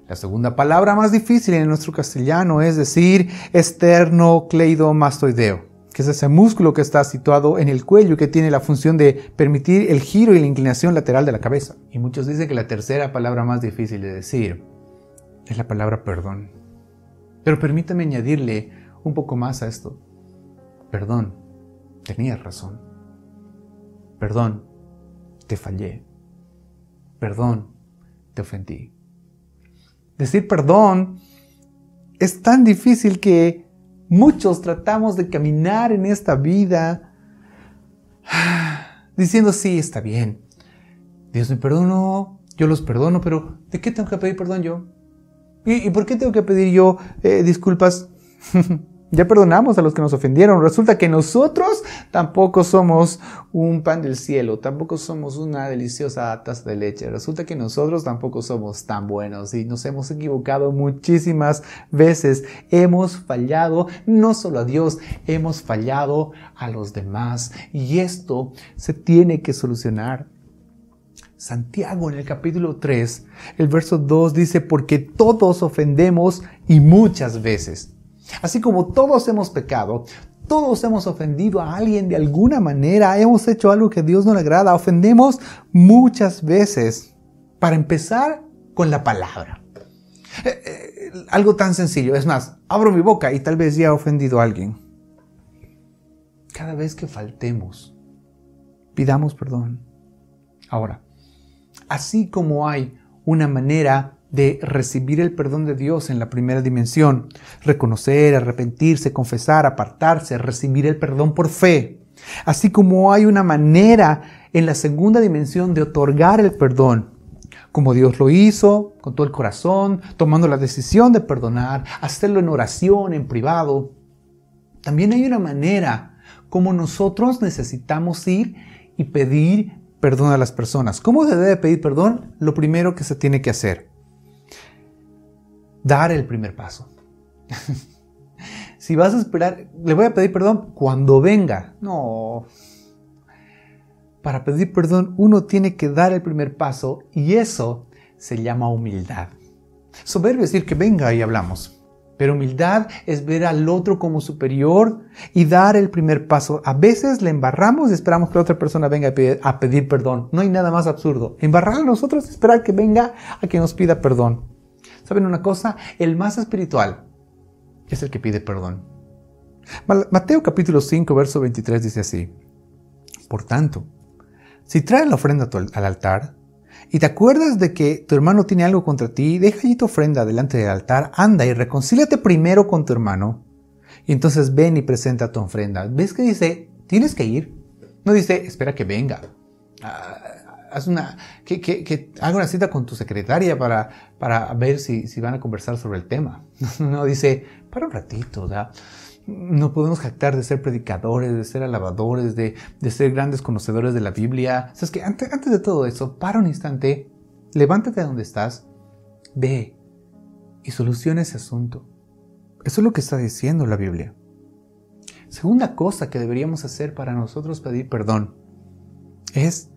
La segunda palabra más difícil en nuestro castellano es decir esternocleidomastoideo, que es ese músculo que está situado en el cuello y que tiene la función de permitir el giro y la inclinación lateral de la cabeza. Y muchos dicen que la tercera palabra más difícil de decir es la palabra perdón. Pero permítame añadirle un poco más a esto. Perdón, tenías razón. Perdón, te fallé. Perdón, te ofendí. Decir perdón es tan difícil que muchos tratamos de caminar en esta vida diciendo: sí, está bien, Dios me perdonó, yo los perdono, pero ¿de qué tengo que pedir perdón yo? ¿Y por qué tengo que pedir yo disculpas? Ya perdonamos a los que nos ofendieron. Resulta que nosotros tampoco somos un pan del cielo, tampoco somos una deliciosa taza de leche. Resulta que nosotros tampoco somos tan buenos y nos hemos equivocado muchísimas veces. Hemos fallado no solo a Dios, hemos fallado a los demás. Y esto se tiene que solucionar. Santiago en el capítulo 3, el verso 2 dice: porque todos ofendemos y muchas veces. Así como todos hemos pecado, todos hemos ofendido a alguien de alguna manera, hemos hecho algo que a Dios no le agrada, ofendemos muchas veces. Para empezar con la palabra. Algo tan sencillo, es más, abro mi boca y tal vez ya he ofendido a alguien. Cada vez que faltemos, pidamos perdón. Ahora, así como hay una manera de recibir el perdón de Dios en la primera dimensión, reconocer, arrepentirse, confesar, apartarse, recibir el perdón por fe. Así como hay una manera en la segunda dimensión de otorgar el perdón, como Dios lo hizo, con todo el corazón, tomando la decisión de perdonar, hacerlo en oración, en privado. También hay una manera como nosotros necesitamos ir y pedir perdón a las personas. ¿Cómo se debe pedir perdón? Lo primero que se tiene que hacer: dar el primer paso. Si vas a esperar, le voy a pedir perdón cuando venga. No. Para pedir perdón uno tiene que dar el primer paso y eso se llama humildad. Soberbio es decir que venga y hablamos. Pero humildad es ver al otro como superior y dar el primer paso. A veces le embarramos y esperamos que la otra persona venga a pedir perdón. No hay nada más absurdo. Embarrar a nosotros y esperar que venga a que nos pida perdón. ¿Saben una cosa? El más espiritual es el que pide perdón. Mateo capítulo 5, verso 23 dice así. Por tanto, si traes la ofrenda al altar y te acuerdas de que tu hermano tiene algo contra ti, deja allí tu ofrenda delante del altar, anda y reconcíliate primero con tu hermano y entonces ven y presenta tu ofrenda. ¿Ves que dice, tienes que ir? No dice, espera que venga. Haga una cita con tu secretaria para ver si van a conversar sobre el tema. No, dice, para un ratito, ¿verdad? No podemos jactar de ser predicadores, de ser alabadores, de ser grandes conocedores de la Biblia. O sea, es que antes de todo eso, para un instante, levántate de donde estás, ve y soluciona ese asunto. Eso es lo que está diciendo la Biblia. Segunda cosa que deberíamos hacer para nosotros pedir perdón es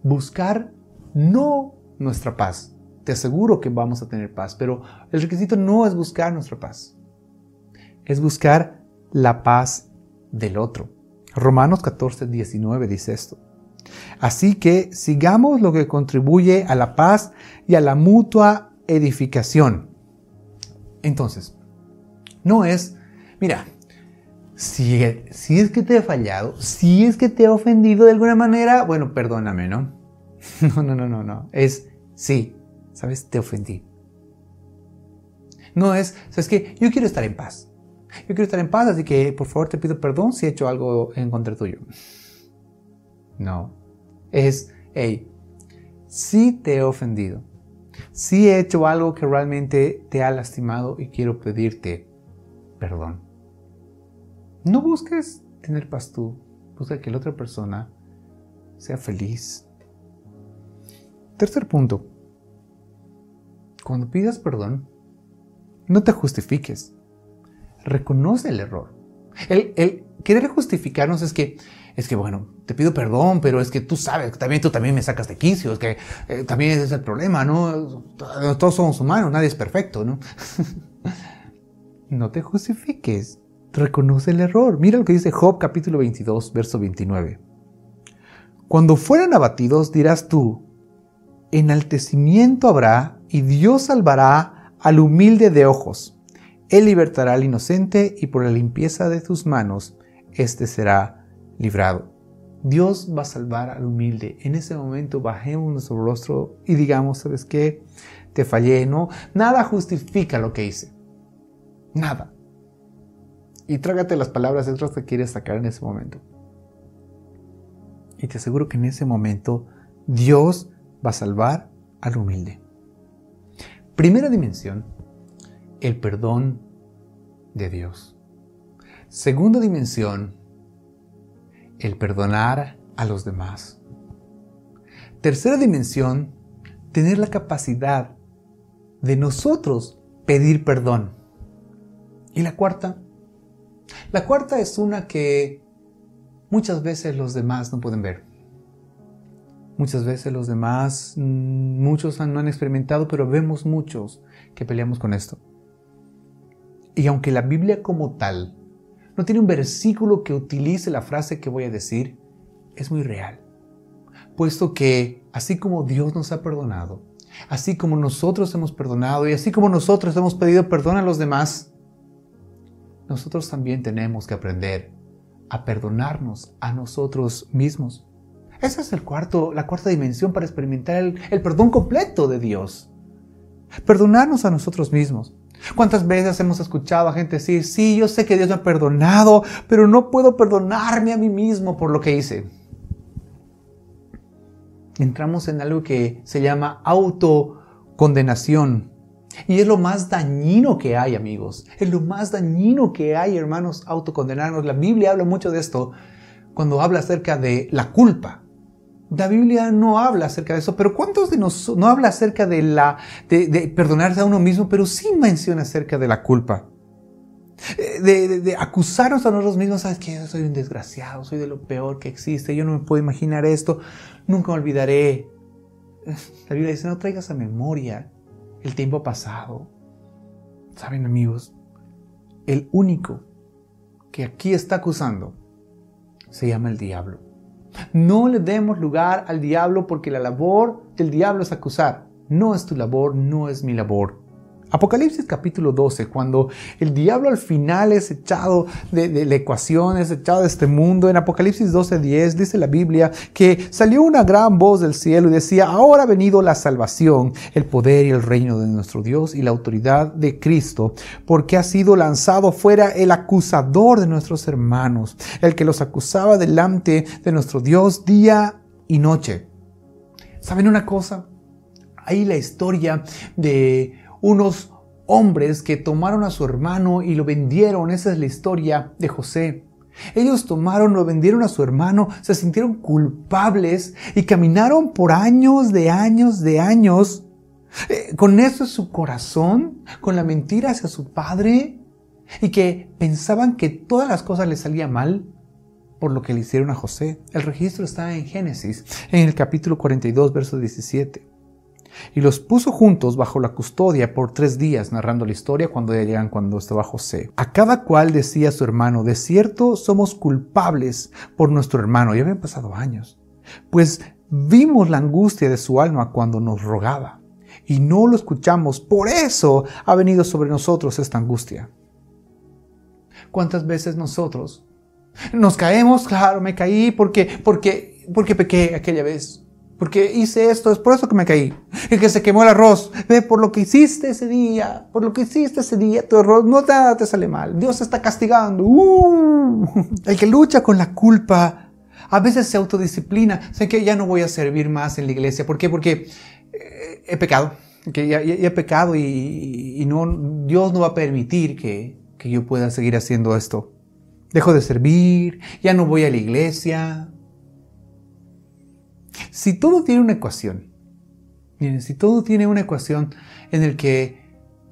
buscar no nuestra paz. Te aseguro que vamos a tener paz, pero el requisito no es buscar nuestra paz. Es buscar la paz del otro. Romanos 14, 19 dice esto. Así que sigamos lo que contribuye a la paz y a la mutua edificación. Entonces, no es, mira, si es que te he fallado, si es que te he ofendido de alguna manera, bueno, perdóname, ¿no? No. Es, sí, ¿sabes? Te ofendí. No es, ¿sabes qué? Yo quiero estar en paz. Yo quiero estar en paz, así que por favor te pido perdón si he hecho algo en contra tuyo. No. Es, hey, sí te he ofendido. Sí he hecho algo que realmente te ha lastimado y quiero pedirte perdón. No busques tener paz tú. Busca que la otra persona sea feliz. Tercer punto. Cuando pidas perdón, no te justifiques. Reconoce el error. El querer justificarnos es que bueno, te pido perdón, pero es que tú sabes, tú también me sacas de quicio, es que también ese es el problema, ¿no? Todos somos humanos, nadie es perfecto, ¿no? No te justifiques, reconoce el error. Mira lo que dice Job capítulo 22, verso 29. Cuando fueran abatidos dirás tú, enaltecimiento habrá y Dios salvará al humilde de ojos. Él libertará al inocente y por la limpieza de tus manos, éste será librado. Dios va a salvar al humilde. En ese momento bajemos nuestro rostro y digamos, ¿sabes qué? Te fallé, ¿no? Nada justifica lo que hice. Nada. Y trágate las palabras extras que quieres sacar en ese momento. Y te aseguro que en ese momento Dios va a salvar al humilde. Primera dimensión. El perdón de Dios. Segunda dimensión, el perdonar a los demás. Tercera dimensión, tener la capacidad de nosotros pedir perdón. ¿Y la cuarta? La cuarta es una que muchas veces los demás no pueden ver. Muchas veces los demás, muchos no han experimentado, pero vemos muchos que peleamos con esto. Y aunque la Biblia como tal no tiene un versículo que utilice la frase que voy a decir, es muy real. Puesto que así como Dios nos ha perdonado, así como nosotros hemos perdonado y así como nosotros hemos pedido perdón a los demás, nosotros también tenemos que aprender a perdonarnos a nosotros mismos. Esa es la cuarta dimensión para experimentar el perdón completo de Dios. Perdonarnos a nosotros mismos. ¿Cuántas veces hemos escuchado a gente decir, sí, yo sé que Dios me ha perdonado, pero no puedo perdonarme a mí mismo por lo que hice? Entramos en algo que se llama autocondenación. Y es lo más dañino que hay, amigos. Es lo más dañino que hay, hermanos, autocondenarnos. La Biblia habla mucho de esto cuando habla acerca de la culpa. La Biblia no habla acerca de eso, pero ¿cuántos de nosotros no habla acerca de perdonarse a uno mismo, pero sí menciona acerca de la culpa? De acusarnos a nosotros mismos, ¿sabes qué? Yo soy un desgraciado, soy de lo peor que existe, yo no me puedo imaginar esto, nunca me olvidaré. La Biblia dice, no traigas a memoria el tiempo pasado. ¿Saben, amigos? El único que aquí está acusando se llama el diablo. No le demos lugar al diablo, porque la labor del diablo es acusar. No es tu labor, no es mi labor. Apocalipsis capítulo 12, cuando el diablo al final es echado de la ecuación, es echado de este mundo. En Apocalipsis 12:10 dice la Biblia que salió una gran voz del cielo y decía, ahora ha venido la salvación, el poder y el reino de nuestro Dios y la autoridad de Cristo, porque ha sido lanzado fuera el acusador de nuestros hermanos, el que los acusaba delante de nuestro Dios día y noche. ¿Saben una cosa? Hay la historia de unos hombres que tomaron a su hermano y lo vendieron. Esa es la historia de José. Ellos tomaron, lo vendieron a su hermano, se sintieron culpables y caminaron por años con eso en su corazón, con la mentira hacia su padre, y que pensaban que todas las cosas les salían mal por lo que le hicieron a José. El registro está en Génesis, en el capítulo 42, verso 17. Y los puso juntos bajo la custodia por 3 días, narrando la historia cuando estaba José. A cada cual decía su hermano, de cierto somos culpables por nuestro hermano. Ya habían pasado años, pues vimos la angustia de su alma cuando nos rogaba y no lo escuchamos. Por eso ha venido sobre nosotros esta angustia. ¿Cuántas veces nosotros nos caemos? Claro, me caí porque pequé aquella vez. Porque hice esto, es por eso que me caí. El que se quemó el arroz. Ve, por lo que hiciste ese día, tu arroz no nada te sale mal. Dios te está castigando. El que lucha con la culpa a veces se autodisciplina. Sé que ya no voy a servir más en la iglesia. ¿Por qué? Porque he pecado. Que ya he pecado y no, Dios no va a permitir que yo pueda seguir haciendo esto. Dejo de servir, ya no voy a la iglesia. Si todo tiene una ecuación, miren, si todo tiene una ecuación en el que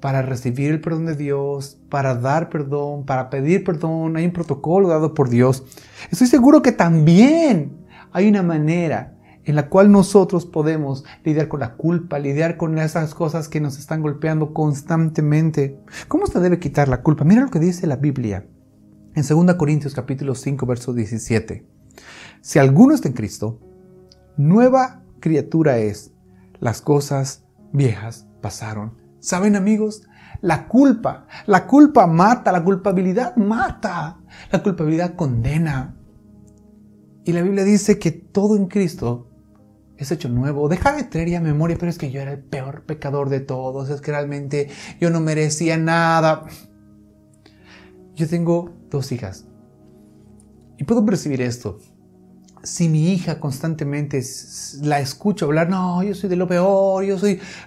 para recibir el perdón de Dios, para dar perdón, para pedir perdón, hay un protocolo dado por Dios, estoy seguro que también hay una manera en la cual nosotros podemos lidiar con la culpa, lidiar con esas cosas que nos están golpeando constantemente. ¿Cómo se debe quitar la culpa? Mira lo que dice la Biblia en 2 Corintios capítulo 5, verso 17. Si alguno está en Cristo, nueva criatura es. Las cosas viejas pasaron. ¿Saben, amigos? La culpa mata, la culpabilidad mata, la culpabilidad condena. Y la Biblia dice que todo en Cristo es hecho nuevo. Deja de traer ya memoria, pero es que yo era el peor pecador de todos, es que realmente yo no merecía nada. Yo tengo 2 hijas y puedo percibir esto. Si mi hija constantemente la escucho hablar, no, yo soy de lo peor,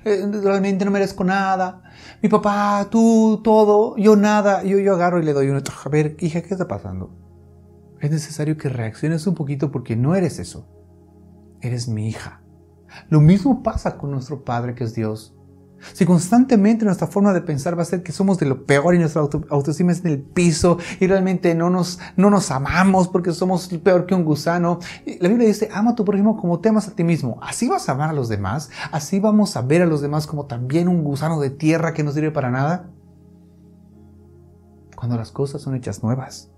realmente no merezco nada, mi papá, tú, todo, yo nada, yo agarro y le doy un otro. A ver, hija, ¿qué está pasando? Es necesario que reacciones un poquito porque no eres eso, eres mi hija. Lo mismo pasa con nuestro Padre que es Dios. Si constantemente nuestra forma de pensar va a ser que somos de lo peor y nuestra autoestima es en el piso y realmente no nos amamos porque somos peor que un gusano. La Biblia dice, ama a tu prójimo como te amas a ti mismo. Así vas a amar a los demás. Así vamos a ver a los demás como también un gusano de tierra que no sirve para nada. Cuando las cosas son hechas nuevas.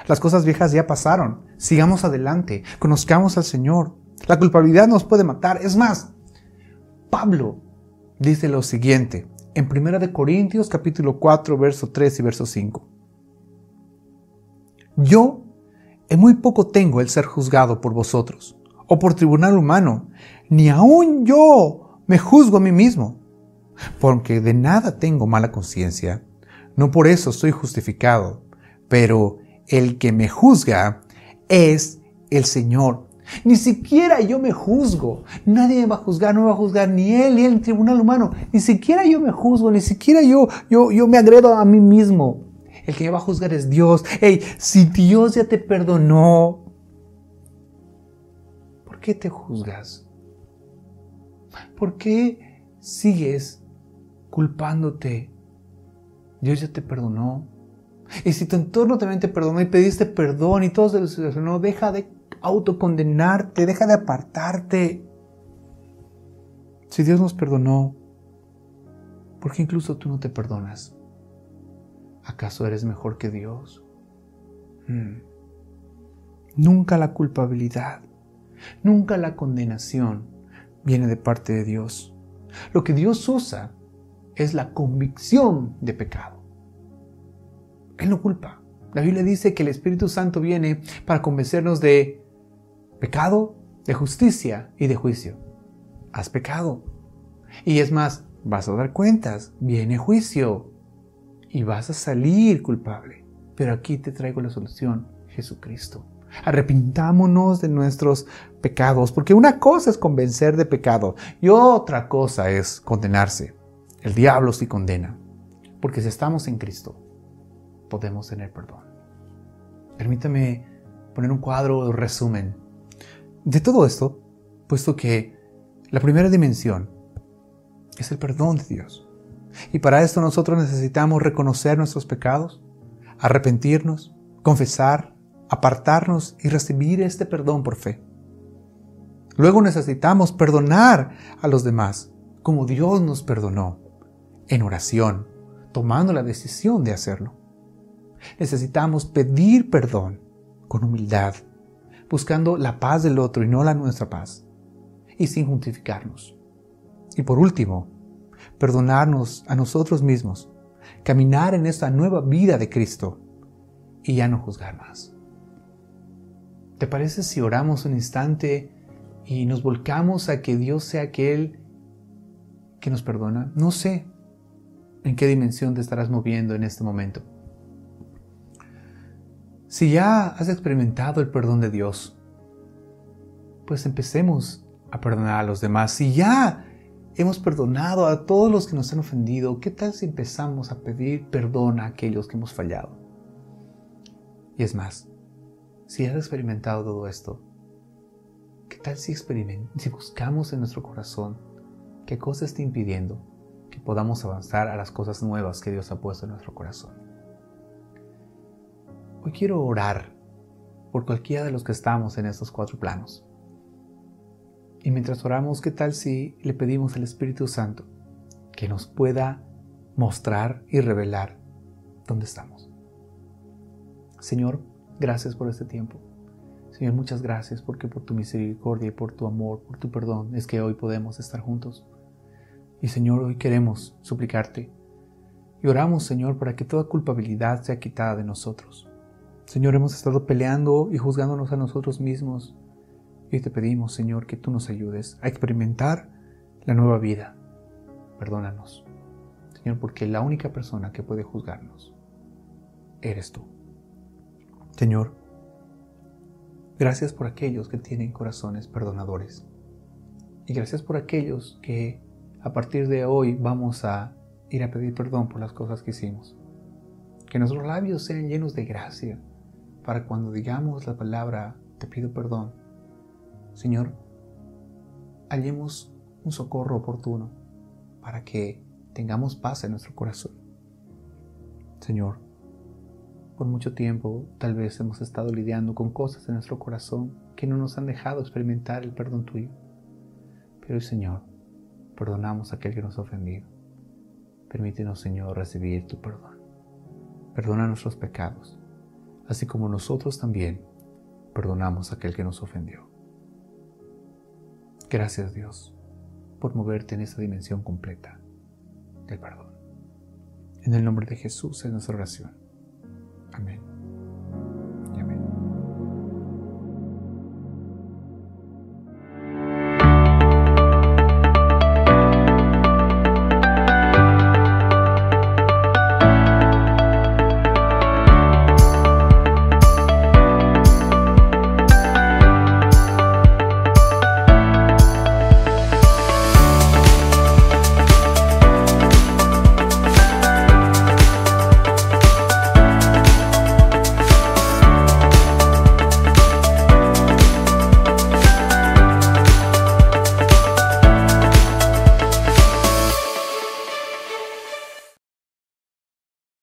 Las cosas viejas ya pasaron. Sigamos adelante. Conozcamos al Señor. La culpabilidad nos puede matar. Es más, Pablo dice lo siguiente en 1 Corintios capítulo 4, verso 3 y verso 5. Yo en muy poco tengo el ser juzgado por vosotros, o por tribunal humano, ni aun yo me juzgo a mí mismo, porque de nada tengo mala conciencia, no por eso soy justificado, pero el que me juzga es el Señor. Ni siquiera yo me juzgo. Nadie me va a juzgar, no me va a juzgar ni él ni el tribunal humano. Ni siquiera yo me juzgo, ni siquiera yo me agredo a mí mismo. El que me va a juzgar es Dios. Hey, si Dios ya te perdonó, ¿por qué te juzgas? ¿Por qué sigues culpándote? Dios ya te perdonó. Y si tu entorno también te perdonó y pediste perdón y todo se solucionó, deja de autocondenarte, deja de apartarte. Si Dios nos perdonó, ¿por qué incluso tú no te perdonas? ¿Acaso eres mejor que Dios? Nunca la culpabilidad, nunca la condenación viene de parte de Dios. Lo que Dios usa es la convicción de pecado. Él no culpa. La Biblia dice que el Espíritu Santo viene para convencernos de pecado, de justicia y de juicio. Has pecado. Y es más, vas a dar cuentas, viene juicio y vas a salir culpable. Pero aquí te traigo la solución, Jesucristo. Arrepintámonos de nuestros pecados, porque una cosa es convencer de pecado y otra cosa es condenarse. El diablo sí condena, porque si estamos en Cristo, podemos tener perdón. Permítame poner un cuadro de resumen de todo esto, puesto que la primera dimensión es el perdón de Dios. Y para esto nosotros necesitamos reconocer nuestros pecados, arrepentirnos, confesar, apartarnos y recibir este perdón por fe. Luego necesitamos perdonar a los demás, como Dios nos perdonó, en oración, tomando la decisión de hacerlo. Necesitamos pedir perdón con humildad, buscando la paz del otro y no la nuestra paz, y sin justificarnos. Y por último, perdonarnos a nosotros mismos, caminar en esta nueva vida de Cristo y ya no juzgar más. ¿Te parece si oramos un instante y nos volcamos a que Dios sea aquel que nos perdona? No sé en qué dimensión te estarás moviendo en este momento. Si ya has experimentado el perdón de Dios, pues empecemos a perdonar a los demás. Si ya hemos perdonado a todos los que nos han ofendido, ¿qué tal si empezamos a pedir perdón a aquellos que hemos fallado? Y es más, si has experimentado todo esto, ¿qué tal si buscamos en nuestro corazón qué cosa está impidiendo que podamos avanzar a las cosas nuevas que Dios ha puesto en nuestro corazón? Hoy quiero orar por cualquiera de los que estamos en estos 4 planos. Y mientras oramos, ¿qué tal si le pedimos al Espíritu Santo que nos pueda mostrar y revelar dónde estamos? Señor, gracias por este tiempo. Señor, muchas gracias porque por tu misericordia y por tu amor, por tu perdón, es que hoy podemos estar juntos. Y Señor, hoy queremos suplicarte y oramos, Señor, para que toda culpabilidad sea quitada de nosotros. Señor, hemos estado peleando y juzgándonos a nosotros mismos. Y te pedimos, Señor, que tú nos ayudes a experimentar la nueva vida. Perdónanos, Señor, porque la única persona que puede juzgarnos eres tú. Señor, gracias por aquellos que tienen corazones perdonadores. Y gracias por aquellos que a partir de hoy vamos a ir a pedir perdón por las cosas que hicimos. Que nuestros labios sean llenos de gracia para cuando digamos la palabra te pido perdón, Señor, hallemos un socorro oportuno para que tengamos paz en nuestro corazón. Señor, por mucho tiempo tal vez hemos estado lidiando con cosas en nuestro corazón que no nos han dejado experimentar el perdón tuyo. Pero hoy, Señor, perdonamos a aquel que nos ha ofendido. Permítenos, Señor, recibir tu perdón. Perdona nuestros pecados, así como nosotros también perdonamos a aquel que nos ofendió. Gracias, Dios, por moverte en esta dimensión completa del perdón. En el nombre de Jesús es nuestra oración. Amén.